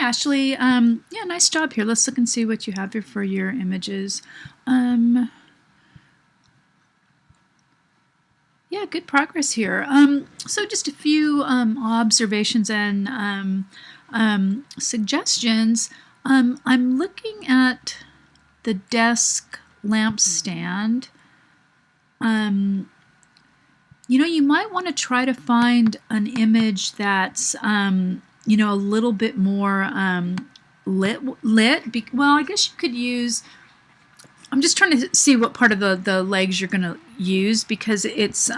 Ashley. Yeah, nice job here. Let's look and see what you have here for your images. Yeah, good progress here. So just a few observations and suggestions. I'm looking at the desk lampstand. You might want to try to find an image that's a little bit more lit. Well, I guess you could use. I'm just trying to see what part of the legs you're going to use, because it's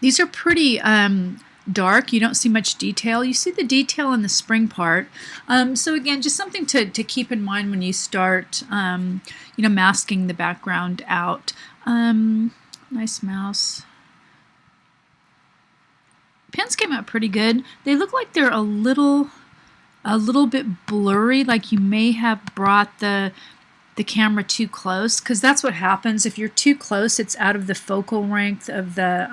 these are pretty dark. You don't see much detail. You see the detail in the spring part. So again, just something to keep in mind when you start masking the background out. Nice mouse. Pens came out pretty good. They look like they're a little bit blurry, like you may have brought the camera too close, because that's what happens if you're too close. It's out of the focal length of the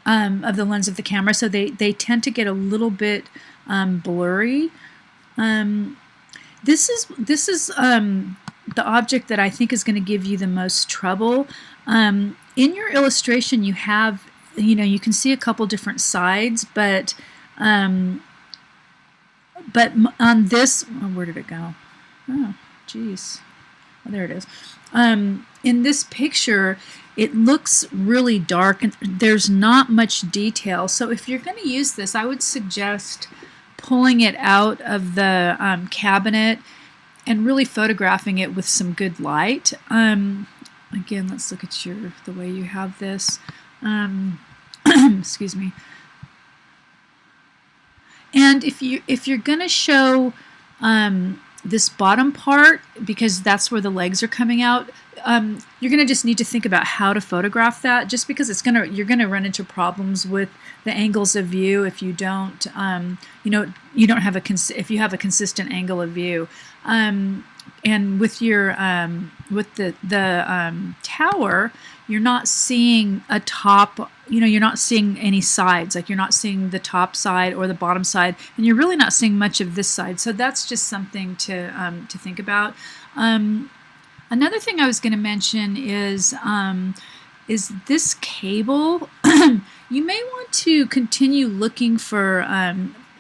lens of the camera, so they tend to get a little bit blurry. This is the object that I think is going to give you the most trouble. In your illustration, you have, you can see a couple different sides, but on this, where did it go? Oh, geez. Oh, there it is. In this picture, it looks really dark and there's not much detail. So if you're going to use this, I would suggest pulling it out of the cabinet and really photographing it with some good light. Again, let's look at the way you have this. Excuse me. And if you're going to show this bottom part, because that's where the legs are coming out, you're going to just need to think about how to photograph that, just because you're going to run into problems with the angles of view if you don't if you have a consistent angle of view. And with your the tower, you're not seeing a top. You're not seeing any sides. Like, you're not seeing the top side or the bottom side, and you're really not seeing much of this side. So that's just something to think about. Another thing I was going to mention is this cable. You may want to continue looking for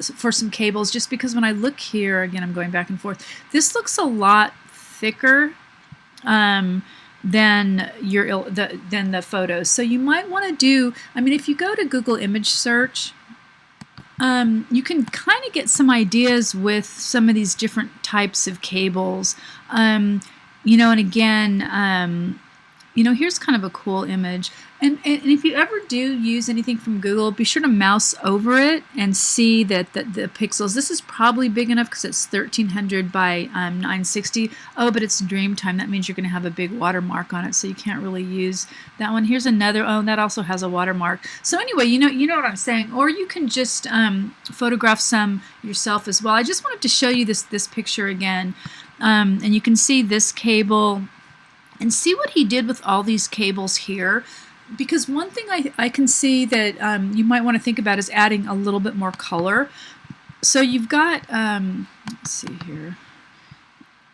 some cables, just because when I look here, again, I'm going back and forth, this looks a lot thicker than the photos. So you might want to do, if you go to Google image search, you can kind of get some ideas with some of these different types of cables. And again, here's kind of a cool image. And if you ever do use anything from Google, be sure to mouse over it and see that the pixels. This is probably big enough because it's 1300 by 960. Oh, but it's Dreamtime. That means you're going to have a big watermark on it, so you can't really use that one. Here's another. Oh, that also has a watermark. So anyway, you know what I'm saying. Or you can just photograph some yourself as well. I just wanted to show you this picture again, and you can see this cable. And see what he did with all these cables here, because one thing I can see that you might want to think about is adding a little bit more color. So you've got, let's see here,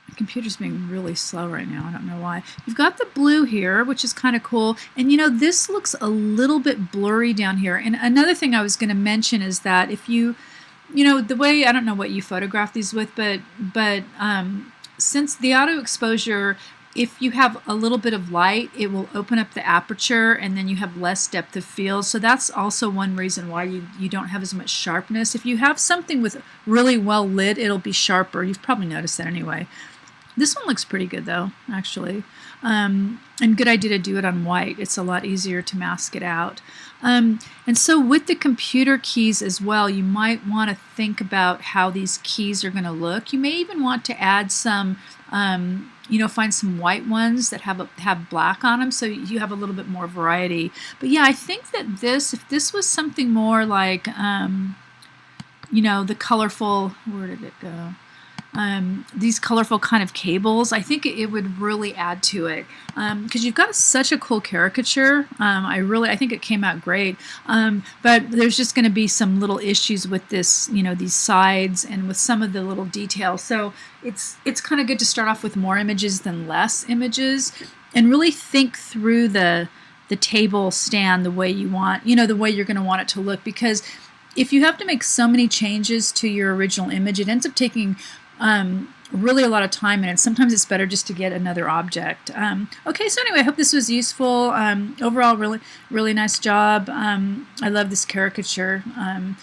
the computer's being really slow right now, I don't know why. You've got the blue here, which is kind of cool, and this looks a little bit blurry down here. And another thing I was going to mention is that if the way, I don't know what you photograph these with, but since the auto exposure, if you have a little bit of light, it will open up the aperture, and then you have less depth of field. So that's also one reason why you don't have as much sharpness. If you have something with really well lit, it'll be sharper. You've probably noticed that anyway. This one looks pretty good though, actually. And good idea to do it on white. It's a lot easier to mask it out. And so with the computer keys as well, you might want to think about how these keys are going to look. You may even want to add some find some white ones that have black on them, so you have a little bit more variety. But yeah, I think that if this was something more like, the colorful, where did it go? these colorful kind of cables, I think it would really add to it, because you've got such a cool caricature. I think it came out great, but there's just going to be some little issues with this, these sides and with some of the little details. So it's kind of good to start off with more images than less images, and really think through the table stand the way you want, the way you're going to want it to look, because if you have to make so many changes to your original image, it ends up taking really a lot of time, and sometimes it's better just to get another object. Okay, so anyway, I hope this was useful. Overall, really nice job. I love this caricature. I'm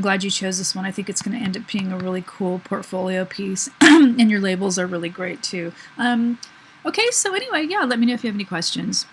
glad you chose this one. I think it's going to end up being a really cool portfolio piece, and your labels are really great too. Okay, so anyway, yeah, let me know if you have any questions.